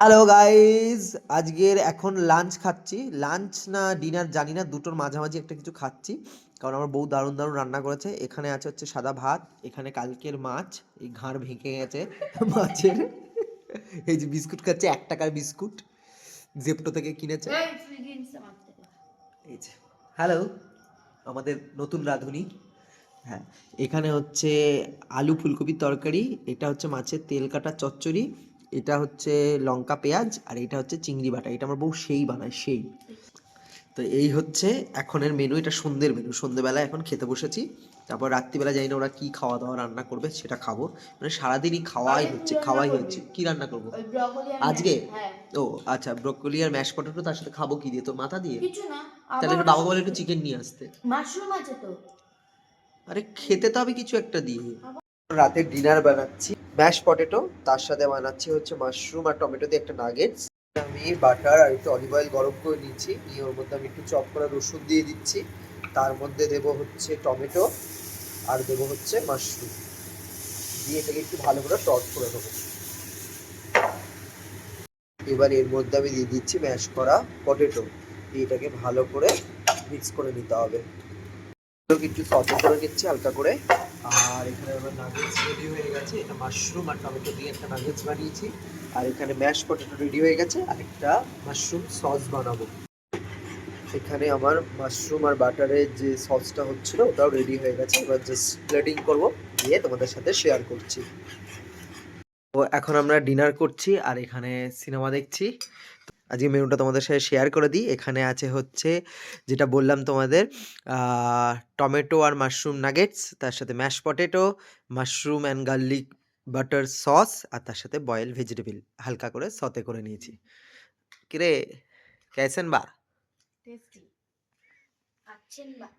Hello guys, আজকের এখন lunch খাচ্ছি। লাঞ্চ না ডিনার জানি না, দুটোর মাঝামাঝি একটা কিছু খাচ্ছি। কারণ আমার বউ দারুণ দারুণ রান্না করেছে। এখানে আছে হচ্ছে সাদা ভাত, এখানে কালকের মাছ, এই ঘাড় ভেঙে গেছে মাছের। এই যে বিস্কুট খাচ্ছে, 1 টাকার বিস্কুট জেপ্টো থেকে কিনেছে। এই যে হ্যালো, আমাদের নতুন রাঁধুনি। হ্যাঁ, এখানে হচ্ছে আলু ফুলকপির তরকারি, এটা হচ্ছে মাছের তেল কাটা চচ্চড়ি, এটা হচ্ছে লঙ্কা পেঁয়াজ, আর এটা হচ্ছে চিংড়ি বাটা। এটা আমার বউ সেই বানায়, সেই। তো এই হচ্ছে এখনের মেনু, এটা সন্ধ্যের মেনু। সন্ধ্যেবেলা এখন খেতে বসেছি। তারপর রাত্রিবেলা জানি না ওরা কি খাওয়া দাওয়া রান্না করবে, সেটা খাবো। মানে সারাদিনই খাওয়াই হচ্ছে, খাওয়াই হচ্ছে। কি রান্না করবো আজকে? ও আচ্ছা, ব্রোকলি আর ম্যাশ পটেটো, তার সাথে খাবো কি দিয়ে? তোর মাথা দিয়ে? কিছু না, তাহলে আবার একটু ওটা বাবা বলে একটু চিকেন নিয়ে আসতে। মাশরুম আছে তো। আরে খেতে তো হবে কিছু একটা দিয়ে। রাতে ডিনার বানাচ্ছি ম্যাশ পটেটো, তার সাথে বানাচ্ছি হচ্ছে মাশরুম আর টমেটো দিয়ে একটা নাগেটস। আমি বাটার আর একটু অলিভ অয়েল গরম করে নিচ্ছি, নিয়ে ওর মধ্যে আমি একটু চপ করা রসুন দিয়ে দিচ্ছি। তার মধ্যে দেব হচ্ছে টমেটো, আর দেব হচ্ছে মাশরুম, দিয়ে এটাকে একটু ভালো করে টস করে দেবো। এবার এর মধ্যে আমি দিয়ে দিচ্ছি ম্যাশ করা পটেটো, এটাকে ভালো করে মিক্স করে নিতে হবে। একটু সসে করে নিচ্ছি হালকা করে। আর এখানে আমার নাগেটস রেডি হয়ে গেছে, এটা মাশরুম আর টমেটো দিয়ে একটা নাগেটস বানিয়েছি। আর এখানে ম্যাশ পটেটো রেডি হয়ে গেছে, আর একটা মাশরুম সস বানাবো। এখানে আমার মাশরুম আর বাটারের যে সসটা হচ্ছিল ওটাও রেডি হয়ে গেছে, এবার জাস্ট প্লেটিং করবো, দিয়ে তোমাদের সাথে শেয়ার করছি। তো এখন আমরা ডিনার করছি আর এখানে সিনেমা দেখছি। আজকে মেনুটা তোমাদের সাথে শেয়ার করে দিই। এখানে আছে হচ্ছে, যেটা বললাম তোমাদের, টমেটো আর মাশরুম নাগেটস, তার সাথে mash potato, mushroom and garlic butter sauce, আর তার সাথে বয়েল ভেজিটেবল হালকা করে সতে করে নিয়েছি। কিরে, কেসেন বা? টেস্টি আছেন বা